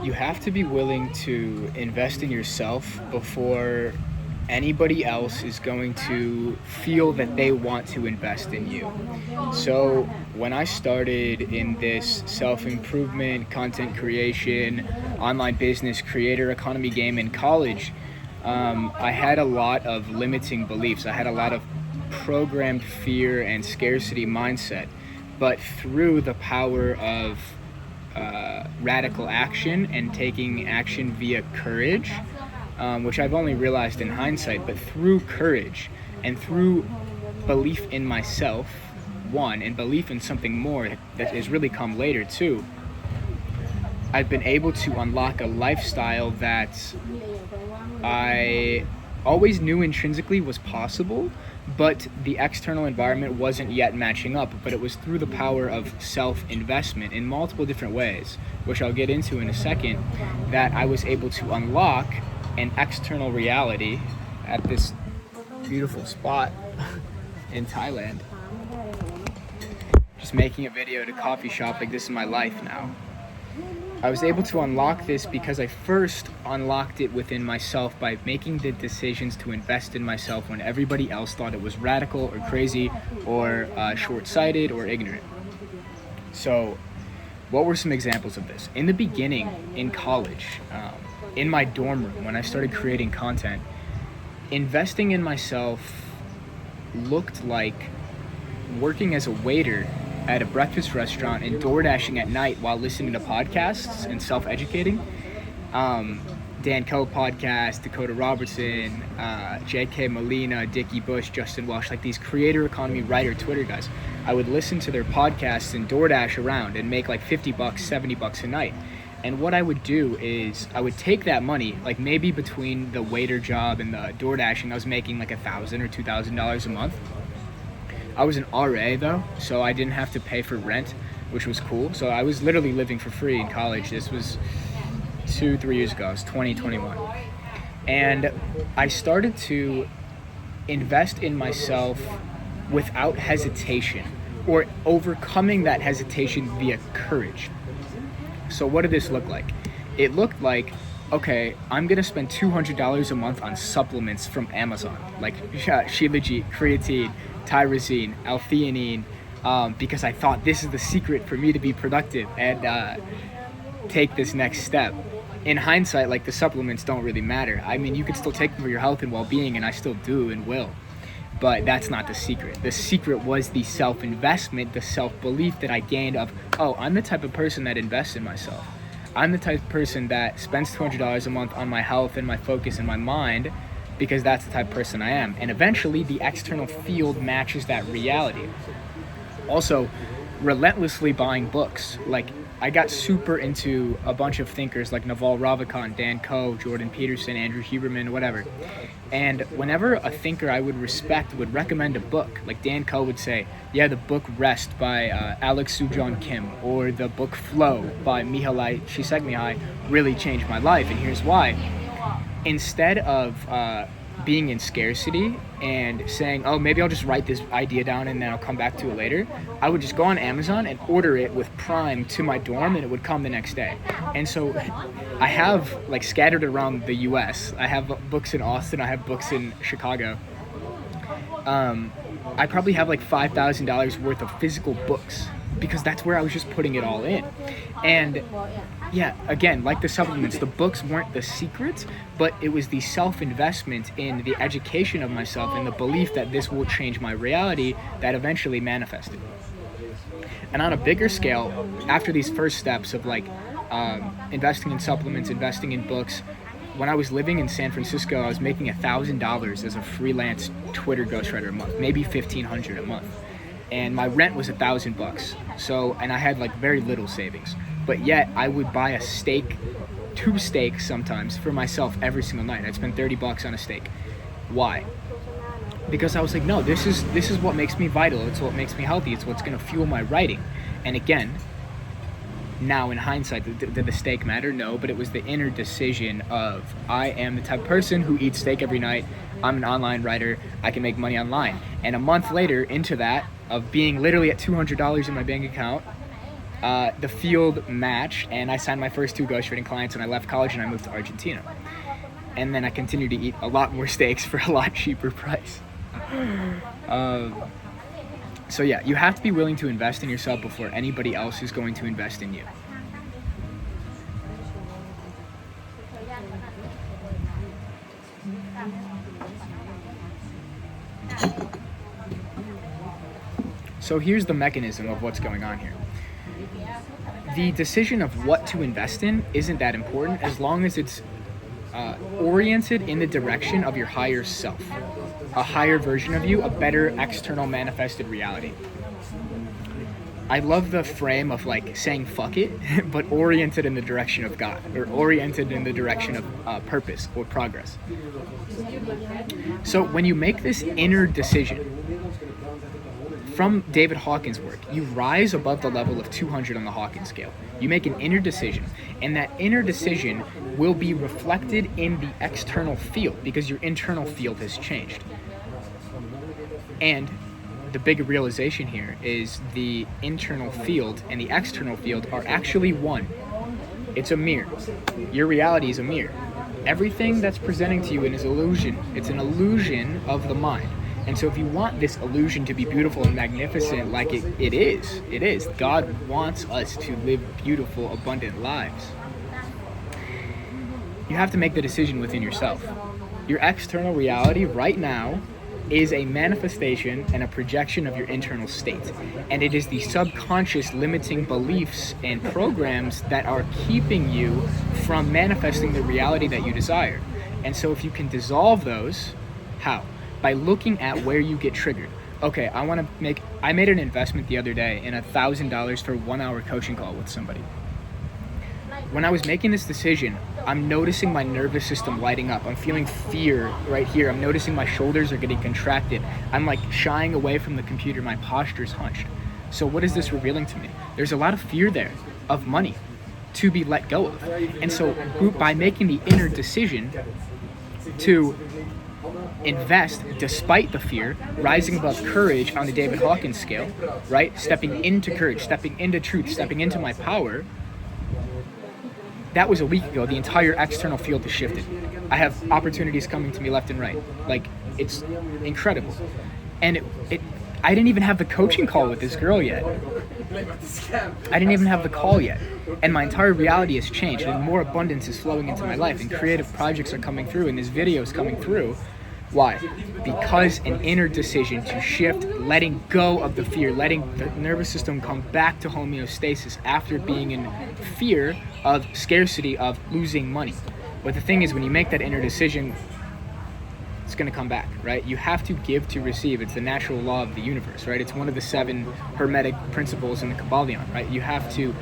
You have to be willing to invest in yourself before anybody else is going to feel that they want to invest in you. So, when I started in this self improvement, content creation, online business, creator economy game in college, I had a lot of limiting beliefs. I had a lot of programmed fear and scarcity mindset. But through the power of radical action and taking action via courage, which I've only realized in hindsight, but through courage and through belief in myself, one, and belief in something more that has really come later, too, I've been able to unlock a lifestyle that I always knew intrinsically was possible, but the external environment wasn't yet matching up. But it was through the power of self investment in multiple different ways, which I'll get into in a second, that I was able to unlock an external reality at this beautiful spot in Thailand. Just making a video at a coffee shop, like this is my life now. I was able to unlock this because I first unlocked it within myself by making the decisions to invest in myself when everybody else thought it was radical or crazy or short-sighted or ignorant. So, what were some examples of this? In the beginning, in college, in my dorm room, when I started creating content, investing in myself looked like working as a waiter at a breakfast restaurant and door dashing at night while listening to podcasts and self-educating. Dan Coe podcast, Dakota Robertson, J.K. Molina, Dickie Bush, Justin Welsh, like these creator economy writer Twitter guys. I would listen to their podcasts and DoorDash around and make like $50, $70 a night. And what I would do is I would take that money, like maybe between the waiter job and the DoorDashing, I was making like $1,000 or $2,000 a month. I was an RA though, so I didn't have to pay for rent, which was cool. So I was literally living for free in college. This was 2-3 years ago. It was 2021. And I started to invest in myself without hesitation, or overcoming that hesitation via courage. So what did this look like? It looked like, okay, I'm gonna spend $200 a month on supplements from Amazon, like Shilajit, creatine, tyrosine, L-theanine, because I thought this is the secret for me to be productive and take this next step. In hindsight, like, the supplements don't really matter. I mean, you can still take them for your health and well-being, and I still do and will. But that's not the secret. The secret was the self-investment, the self-belief that I gained of, oh, I'm the type of person that invests in myself. I'm the type of person that spends $200 a month on my health and my focus and my mind, because that's the type of person I am. And eventually the external field matches that reality. Also, relentlessly buying books. Like, I got super into a bunch of thinkers like Naval Ravikant, Dan Coe, Jordan Peterson, Andrew Huberman, whatever. And whenever a thinker I would respect would recommend a book, like Dan Coe would say, yeah, the book Rest by Alex Soojoon Kim, or the book Flow by Mihaly Csikszentmihalyi really changed my life, and here's why. Instead of being in scarcity and saying, oh, maybe I'll just write this idea down and then I'll come back to it later, I would just go on Amazon and order it with Prime to my dorm, and it would come the next day. And so I have, like, scattered around the US. I have books in Austin, I have books in Chicago. I probably have like $5,000 worth of physical books, because that's where I was just putting it all in. And yeah, again, like the supplements, the books weren't the secret, but it was the self-investment in the education of myself and the belief that this will change my reality that eventually manifested. And on a bigger scale, after these first steps of like investing in supplements, investing in books, when I was living in San Francisco, I was making $1,000 as a freelance Twitter ghostwriter a month, maybe $1,500 a month. And my rent was $1,000. So, and I had like very little savings. But yet I would buy a steak, 2 steaks sometimes for myself every single night. I'd spend $30 on a steak. Why? Because I was like, no, this is what makes me vital. It's what makes me healthy. It's what's going to fuel my writing. And again, now in hindsight, did the steak matter? No, but it was the inner decision of, I am the type of person who eats steak every night. I'm an online writer. I can make money online. And a month later into that, of being literally at $200 in my bank account, the field matched, and I signed my first 2 ghostwriting clients, and I left college and I moved to Argentina. And then I continued to eat a lot more steaks for a lot cheaper price. So yeah, you have to be willing to invest in yourself before anybody else is going to invest in you. So here's the mechanism of what's going on here. The decision of what to invest in isn't that important as long as it's oriented in the direction of your higher self, a higher version of you, a better external manifested reality. I love the frame of like saying fuck it, but oriented in the direction of God, or oriented in the direction of purpose or progress. So when you make this inner decision, from David Hawkins' work, you rise above the level of 200 on the Hawkins scale. You make an inner decision, and that inner decision will be reflected in the external field because your internal field has changed. And the big realization here is the internal field and the external field are actually one. It's a mirror. Your reality is a mirror. Everything that's presenting to you is illusion. It's an illusion of the mind. And so if you want this illusion to be beautiful and magnificent like it is. God wants us to live beautiful, abundant lives. You have to make the decision within yourself. Your external reality right now is a manifestation and a projection of your internal state. And it is the subconscious limiting beliefs and programs that are keeping you from manifesting the reality that you desire. And so if you can dissolve those, how? By looking at where you get triggered. Okay, I made an investment the other day in $1,000 for a 1-hour coaching call with somebody. When I was making this decision, I'm noticing my nervous system lighting up. I'm feeling fear right here. I'm noticing my shoulders are getting contracted. I'm like shying away from the computer. My posture's hunched. So what is this revealing to me? There's a lot of fear there of money to be let go of. And so by making the inner decision to invest despite the fear, rising above courage on the David Hawkins scale, right? Stepping into courage, stepping into truth, stepping into my power. That was a week ago. The entire external field has shifted. I have opportunities coming to me left and right. Like, it's incredible. And I didn't even have the coaching call with this girl yet. I didn't even have the call yet. And my entire reality has changed, and more abundance is flowing into my life, and creative projects are coming through, and this video is coming through. Why? Because an inner decision to shift, letting go of the fear, letting the nervous system come back to homeostasis after being in fear of scarcity, of losing money. But the thing is, when you make that inner decision, it's going to come back, right? You have to give to receive. It's the natural law of the universe, right? It's one of the 7 hermetic principles in the Kabbalion, right? You have to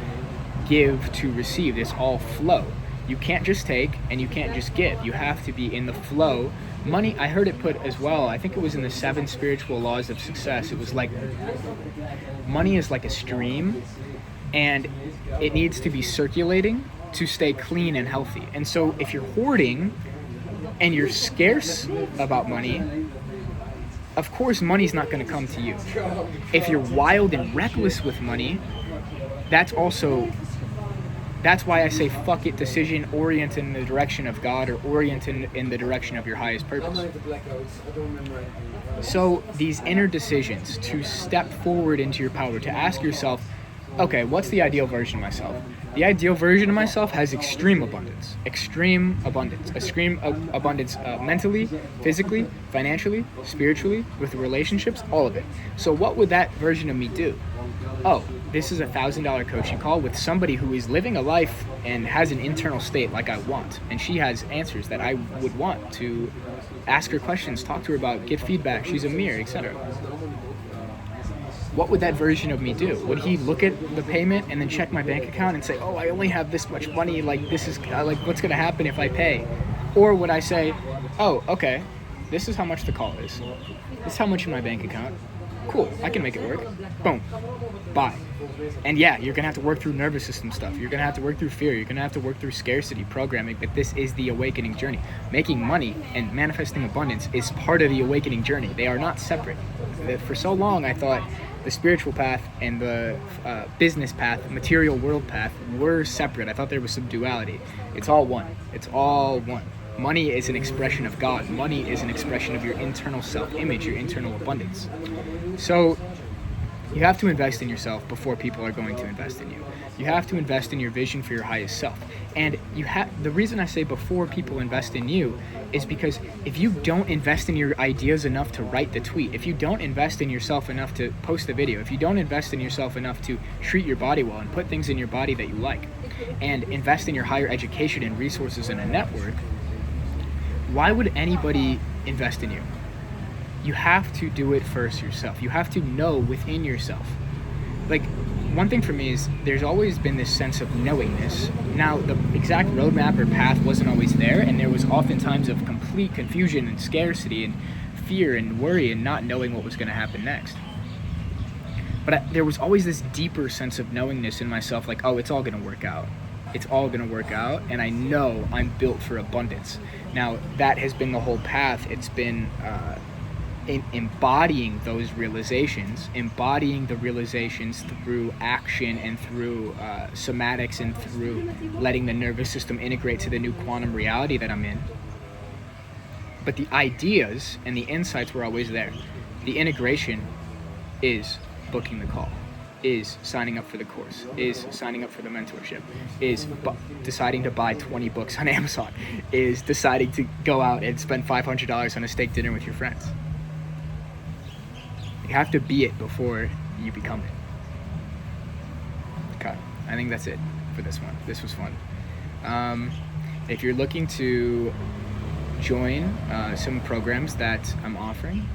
give to receive. It's all flow. You can't just take and you can't just give. You have to be in the flow. Money, I heard it put as well, I think it was in the 7 spiritual laws of success. It was like, money is like a stream, and it needs to be circulating to stay clean and healthy. And so if you're hoarding and you're scarce about money, of course money's not going to come to you. If you're wild and reckless with money, that's why I say fuck it decision, oriented in the direction of God or oriented in the direction of your highest purpose. So these inner decisions to step forward into your power, to ask yourself, okay, what's the ideal version of myself? The ideal version of myself has extreme abundance mentally, physically, financially, spiritually, with relationships, all of it. So what would that version of me do? Oh, this is a $1,000 coaching call with somebody who is living a life and has an internal state like I want. And she has answers that I would want to ask her questions, talk to her about, get feedback. She's a mirror, etc. What would that version of me do? Would he look at the payment and then check my bank account and say, oh, I only have this much money, like this is like what's going to happen if I pay? Or would I say, oh, okay, this is how much the call is. This is how much in my bank account. Cool, I can make it work. Boom, bye. And yeah, you're going to have to work through nervous system stuff. You're going to have to work through fear. You're going to have to work through scarcity programming, but this is the awakening journey. Making money and manifesting abundance is part of the awakening journey. They are not separate. For so long, I thought the spiritual path and the business path, material world path, were separate. I thought there was some duality. It's all one. It's all one. Money is an expression of God. Money is an expression of your internal self-image, your internal abundance. So you have to invest in yourself before people are going to invest in you. You have to invest in your vision for your highest self. And the reason I say before people invest in you is because if you don't invest in your ideas enough to write the tweet, if you don't invest in yourself enough to post the video, if you don't invest in yourself enough to treat your body well and put things in your body that you like, and invest in your higher education and resources and a network, why would anybody invest in you? You have to do it first yourself. You have to know within yourself. Like, one thing for me is there's always been this sense of knowingness. Now, the exact roadmap or path wasn't always there, and there was often times of complete confusion and scarcity and fear and worry and not knowing what was going to happen next. But there was always this deeper sense of knowingness in myself, like, oh, it's all going to work out. It's all going to work out, and I know I'm built for abundance. Now, that has been the whole path. It's been embodying those realizations, embodying the realizations through action and through somatics and through letting the nervous system integrate to the new quantum reality that I'm in. But the ideas and the insights were always there. The integration is booking the call, is signing up for the course, is signing up for the mentorship, is deciding to buy 20 books on Amazon, is deciding to go out and spend $500 on a steak dinner with your friends. You have to be it before you become it. Okay, I think that's it for this one. This was fun. If you're looking to join some programs that I'm offering,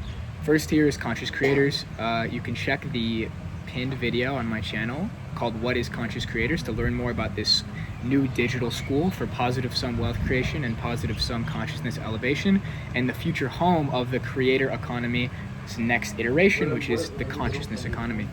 first here is Conscious Creators. You can check the pinned video on my channel called What is Conscious Creators to learn more about this new digital school for positive sum wealth creation and positive sum consciousness elevation, and the future home of the creator economy next iteration, which is the consciousness economy.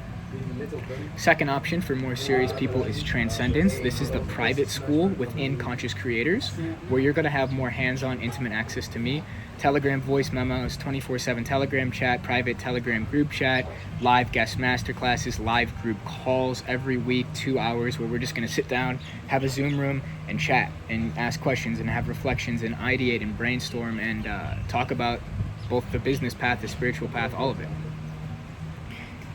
Second option for more serious people is Transcendence. This is the private school within Conscious Creators where you're going to have more hands-on intimate access to me. Telegram voice memos, 24/7 Telegram chat, private Telegram group chat, live guest masterclasses, live group calls every week, 2 hours, where we're just going to sit down, have a Zoom room and chat and ask questions and have reflections and ideate and brainstorm and talk about both the business path, the spiritual path, all of it.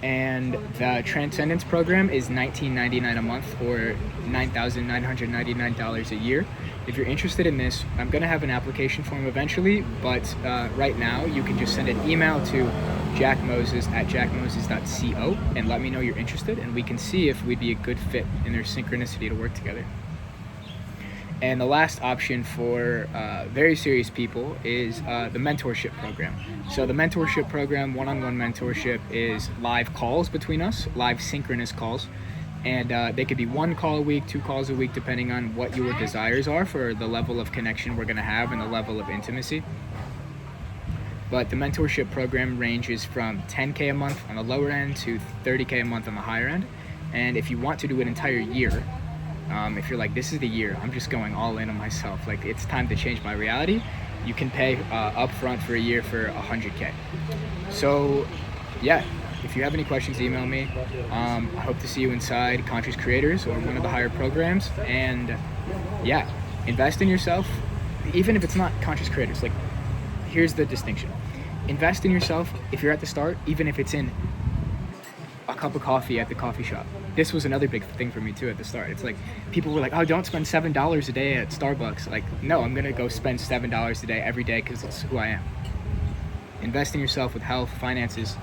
And the Transcendence program is $19.99 a month or $9,999 a year. If you're interested in this, I'm going to have an application form eventually, but right now you can just send an email to jackmoses@jackmoses.co and let me know you're interested, and we can see if we'd be a good fit and there's synchronicity to work together. And the last option for very serious people is the mentorship program. So the mentorship program, one-on-one mentorship, is live calls between us, live synchronous calls. And they could be 1 call a week, 2 calls a week, depending on what your desires are for the level of connection we're going to have and the level of intimacy. But the mentorship program ranges from $10K a month on the lower end to $30K a month on the higher end. And if you want to do an entire year, if you're like, this is the year, I'm just going all in on myself, like it's time to change my reality, you can pay upfront for a year for $100K. So yeah, if you have any questions, email me. I hope to see you inside Conscious Creators or one of the higher programs. And yeah, invest in yourself, even if it's not Conscious Creators. Like, here's the distinction. Invest in yourself if you're at the start, even if it's in a cup of coffee at the coffee shop. This was another big thing for me too at the start. It's like, people were like, oh, don't spend $7 a day at Starbucks. Like, no, I'm gonna go spend $7 a day every day because it's who I am. Invest in yourself with health, finances,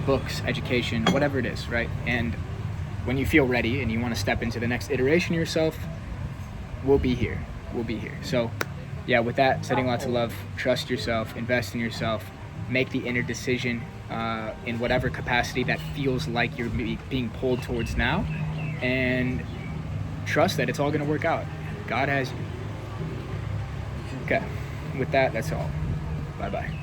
books, education, whatever it is, right? And when you feel ready and you want to step into the next iteration of yourself, we'll be here. We'll be here. So yeah, with that, sending lots of love, trust yourself, invest in yourself, make the inner decision in whatever capacity that feels like you're being pulled towards now, and trust that it's all going to work out. God has you. Okay, with that, that's all. Bye-bye.